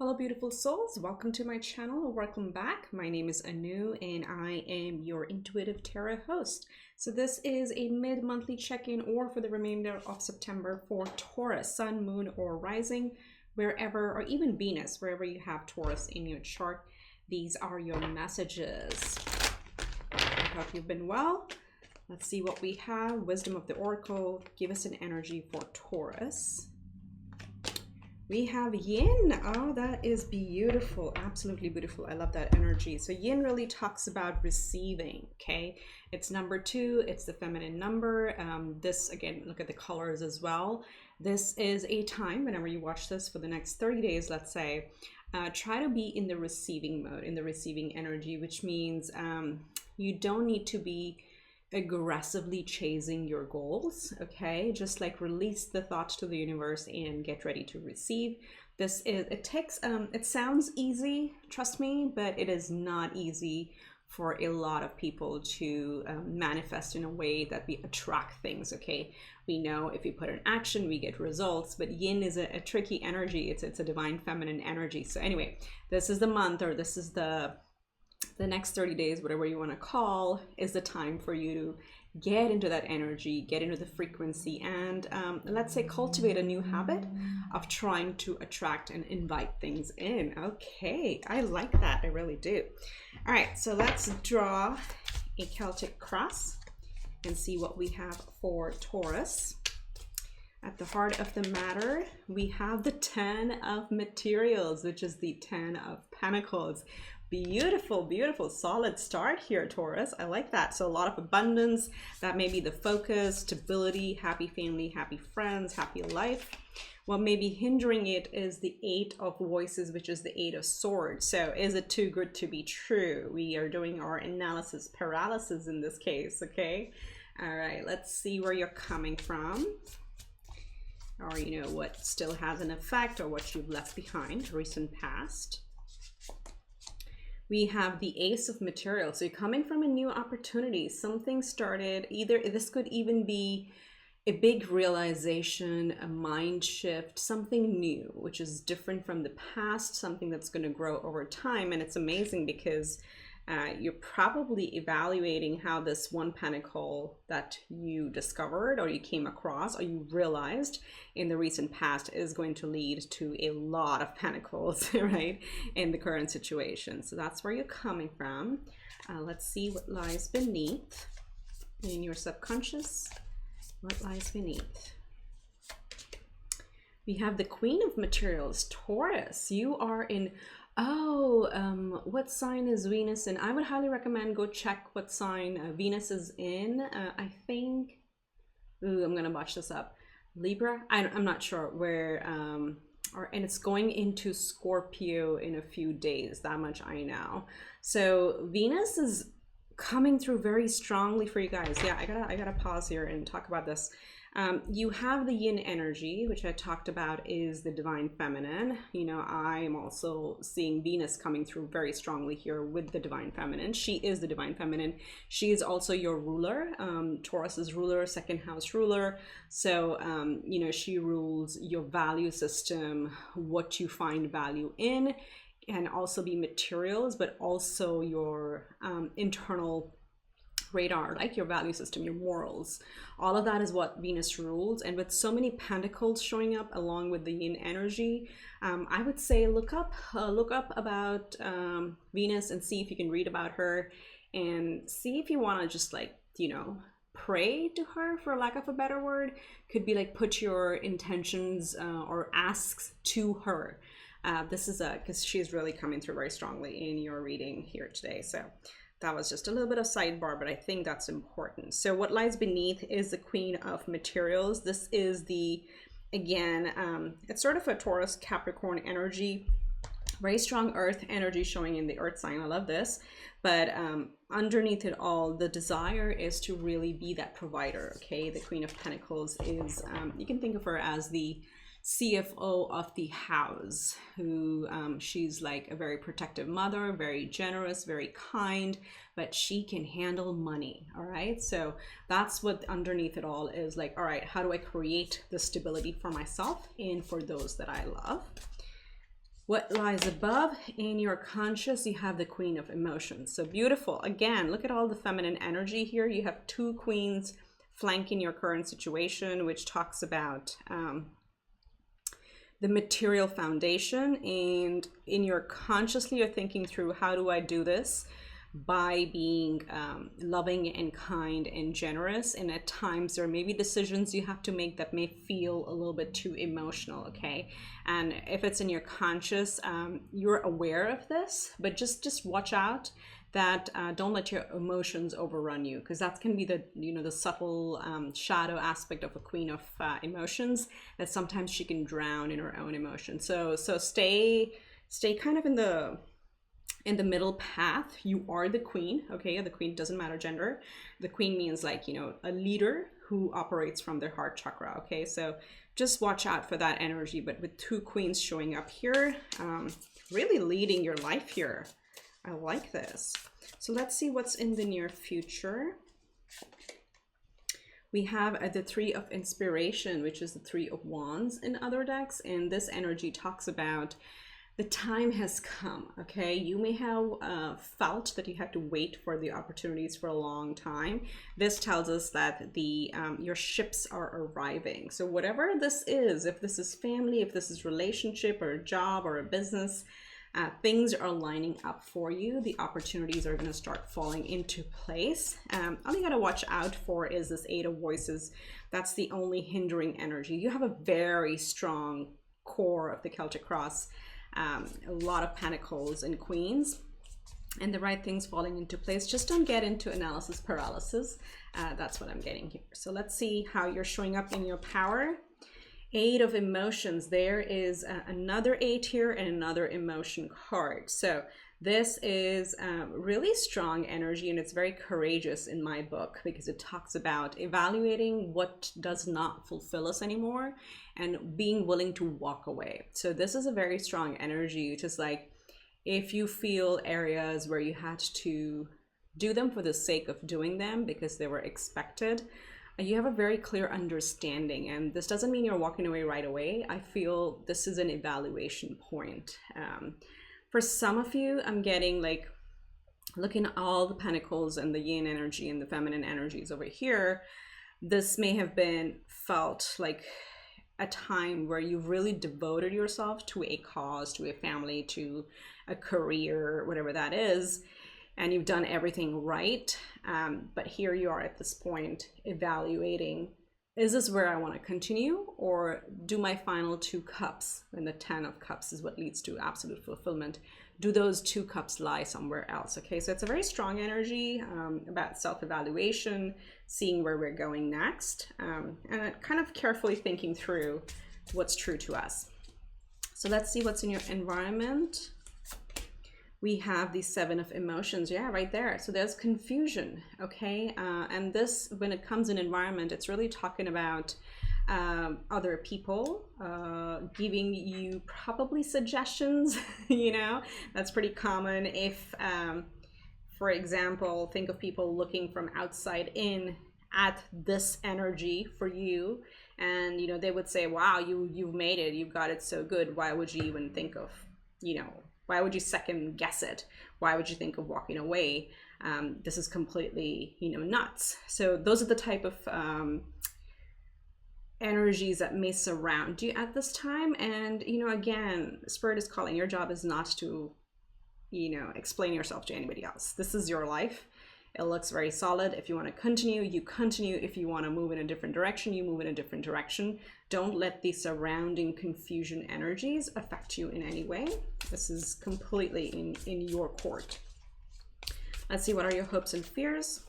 Hello beautiful souls, welcome to my channel, welcome back. My name is Anu and I am your intuitive tarot host. So this is a mid-monthly check-in or for the remainder of September for Taurus, sun, moon or rising, wherever, or even Venus, wherever you have Taurus in your chart. These are your messages. I hope you've been well. Let's see what we have. Wisdom of the Oracle, give us an energy for Taurus. We have yin. Oh, that is beautiful. Absolutely beautiful. I love that energy. So yin really talks about receiving, okay? It's number 2. It's the feminine number. This, again, look at the colors as well. This is a time, whenever you watch this for the next 30 days, let's say, try to be in the receiving mode, in the receiving energy, which means you don't need to be aggressively chasing your goals, okay? Just like release the thoughts to the universe and get ready to receive. This is, it sounds easy, trust me, but it is not easy for a lot of people to manifest in a way that we attract things, okay? We know if we put in action, we get results, but yin is a tricky energy. It's a divine feminine energy. So anyway, this is the month, or this is the next 30 days, whatever you want to call, is the time for you to get into that energy, get into the frequency, and let's say cultivate a new habit of trying to attract and invite things in. Okay, I like that. I really do. All right, so let's draw a Celtic cross and see what we have for Taurus. At the heart of the matter, we have the 10 of materials, which is the 10 of Pentacles. Beautiful, beautiful, solid start here, Taurus. I like that. So a lot of abundance, that may be the focus, stability, happy family, happy friends, happy life. What may be hindering it is the 8 of voices, which is the 8 of swords. So is it too good to be true? We are doing our analysis paralysis in this case, okay? All right, let's see where you're coming from. Or, you know, what still has an effect, or what you've left behind, recent past. We have the Ace of Materials. So you're coming from a new opportunity. Something started, either this could even be a big realization, a mind shift, something new, which is different from the past, something that's going to grow over time. And it's amazing because you're probably evaluating how this one pentacle that you discovered or you came across or you realized in the recent past is going to lead to a lot of pentacles, right, in the current situation. So that's where you're coming from. Let's see what lies beneath in your subconscious. What lies beneath? We have the Queen of Materials, Taurus. You are in, what sign is Venus in? I would highly recommend go check what sign Venus is in. I think, I'm gonna botch this up. Libra? I'm not sure where, and it's going into Scorpio in a few days, that much I know. So Venus is coming through very strongly for you guys. Yeah, I gotta pause here and talk about this. You have the yin energy, which I talked about is the divine feminine. You know, I'm also seeing Venus coming through very strongly here with the divine feminine. She is the divine feminine. She is also your ruler, Taurus's ruler, second house ruler. So, you know, she rules your value system, what you find value in, and also be materials, but also your internal radar, like your value system, your morals. All of that is what Venus rules. And with so many pentacles showing up along with the yin energy, I would say look up about Venus and see if you can read about her and see if you want to just, like, you know, pray to her, for lack of a better word. Could be like put your intentions or asks to her. This is because she's really coming through very strongly in your reading here today. So that was just a little bit of sidebar, but I think that's important. So what lies beneath is the Queen of Materials. This is the, again, it's sort of a Taurus Capricorn energy, very strong earth energy showing in the earth sign. I love this. But underneath it all, the desire is to really be that provider, okay? The Queen of Pentacles is, you can think of her as the CFO of the house, who she's like a very protective mother, very generous, very kind, but she can handle money. All right, so that's what underneath it all is, like, all right, how do I create the stability for myself and for those that I love? What lies above in your conscious, you have the Queen of Emotions. So beautiful. Again, look at all the feminine energy here. You have two queens flanking your current situation, which talks about the material foundation. And in your consciously, you're thinking through, how do I do this? By being loving and kind and generous. And at times there may be decisions you have to make that may feel a little bit too emotional, okay? And if it's in your conscious, you're aware of this, but just watch out that don't let your emotions overrun you, because that can be the, you know, the subtle shadow aspect of a queen of emotions, that sometimes she can drown in her own emotions. So stay kind of in the middle path. You are the queen, okay? The queen doesn't matter gender. The queen means, like, you know, a leader who operates from their heart chakra, okay? So just watch out for that energy. But with two queens showing up here, really leading your life here. I like this. So let's see what's in the near future. We have the Three of Inspiration, which is the Three of Wands in other decks. And this energy talks about the time has come, okay? You may have felt that you had to wait for the opportunities for a long time. This tells us that your ships are arriving. So whatever this is, if this is family, if this is relationship or a job or a business, things are lining up for you. The opportunities are going to start falling into place. All you got to watch out for is this Eight of Voices. That's the only hindering energy. You have a very strong core of the Celtic Cross. A lot of Pentacles and Queens, and the right things falling into place. Just don't get into analysis paralysis. That's what I'm getting here. So let's see how you're showing up in your power. Eight of Emotions. There is another 8 here and another emotion card. So this is really strong energy, and it's very courageous in my book, because it talks about evaluating what does not fulfill us anymore and being willing to walk away. So this is a very strong energy. Just like, if you feel areas where you had to do them for the sake of doing them because they were expected, you have a very clear understanding. And this doesn't mean you're walking away right away. I feel this is an evaluation point. For some of you, I'm getting, like, looking at all the Pentacles and the yin energy and the feminine energies over here. This may have been felt like a time where you really devoted yourself to a cause, to a family, to a career, whatever that is, and you've done everything right. But here you are at this point evaluating, is this where I want to continue, or do my final 2 cups, and the 10 of cups is what leads to absolute fulfillment, do those 2 cups lie somewhere else? Okay, so it's a very strong energy about self-evaluation, seeing where we're going next, and kind of carefully thinking through what's true to us. So let's see what's in your environment. We have the 7 of Emotions. Yeah, right there. So there's confusion, okay? And this, when it comes in environment, it's really talking about other people giving you probably suggestions, you know? That's pretty common. If, for example, think of people looking from outside in at this energy for you, and, you know, they would say, wow, you've made it. You've got it so good. Why would you even think of, you know, why would you second guess it? Why would you think of walking away? This is completely, you know, nuts. So those are the type of energies that may surround you at this time. And, you know, again, Spirit is calling. Your job is not to, you know, explain yourself to anybody else. This is your life. It looks very solid. If you want to continue, you continue. If you want to move in a different direction, you move in a different direction. Don't let the surrounding confusion energies affect you in any way. This is completely in your court. Let's see, what are your hopes and fears?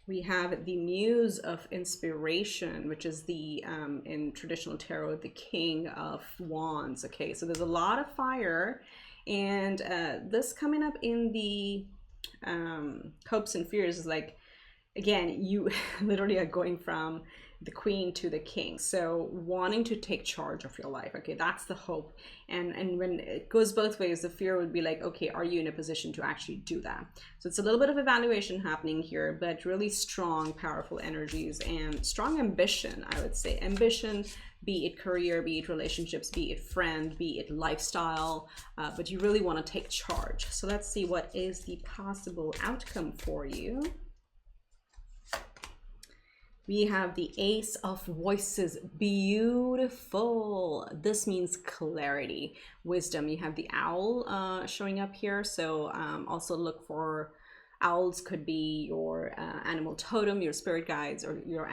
We have the Muse of Inspiration, which is the, in traditional tarot, the King of Wands. Okay, so there's a lot of fire. And this coming up in the hopes and fears is like, again, you literally are going from the Queen to the King. So wanting to take charge of your life. Okay, that's the hope. And when it goes both ways, the fear would be like, okay, are you in a position to actually do that? So it's a little bit of evaluation happening here, but really strong, powerful energies and strong ambition, I would say. Ambition, be it career, be it relationships, be it friend, be it lifestyle, but you really want to take charge. So let's see what is the possible outcome for you. We have the Ace of Voices. Beautiful. This means clarity, wisdom. You have the owl showing up here. So also look for owls. Could be your animal totem, your spirit guides, or your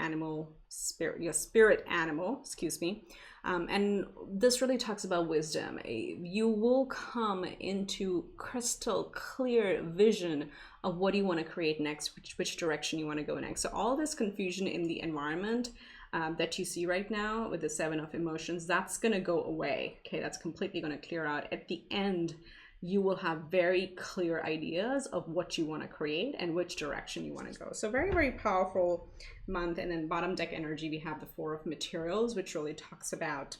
spirit animal, excuse me. And this really talks about wisdom. You will come into crystal clear vision of what you want to create next, which direction you want to go next. So all this confusion in the environment that you see right now with the 7 of emotions, that's going to go away. Okay, that's completely going to clear out. At the end, you will have very clear ideas of what you want to create and which direction you want to go. So very, very powerful month. And then bottom deck energy, we have the 4 of materials, which really talks about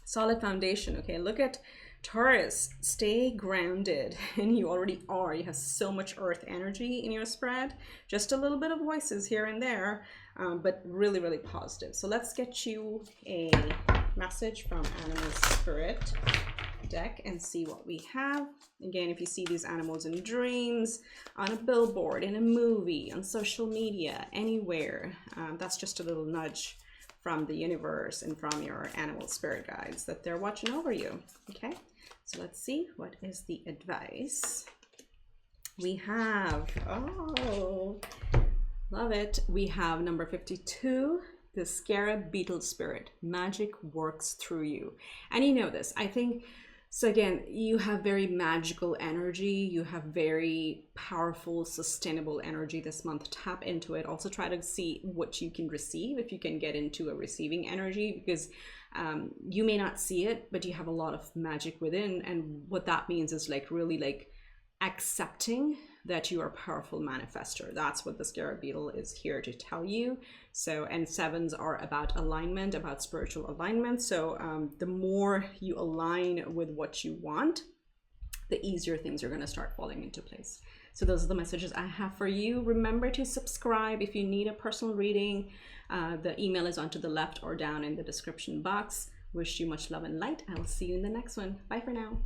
solid foundation. Okay, look at Taurus, stay grounded, and you already are. You have so much earth energy in your spread, just a little bit of voices here and there, but really, really positive. So let's get you a message from Animal Spirit deck and see what we have. Again, if you see these animals in dreams, on a billboard, in a movie, on social media, anywhere, that's just a little nudge from the universe and from your animal spirit guides that they're watching over you. Okay, so let's see what is the advice. We have, oh, love it, we have number 52, the scarab beetle spirit. Magic works through you. And you know this, I think. So again, you have very magical energy. You have very powerful, sustainable energy this month. Tap into it. Also try to see what you can receive, if you can get into a receiving energy, because you may not see it, but you have a lot of magic within. And what that means is like really like accepting that you are a powerful manifester. That's what the scarab beetle is here to tell you. So, and 7s are about alignment, about spiritual alignment. So the more you align with what you want, the easier things are going to start falling into place. So those are the messages I have for you. Remember to subscribe if you need a personal reading. The email is on to the left or down in the description box. Wish you much love and light. I will see you in the next one. Bye for now.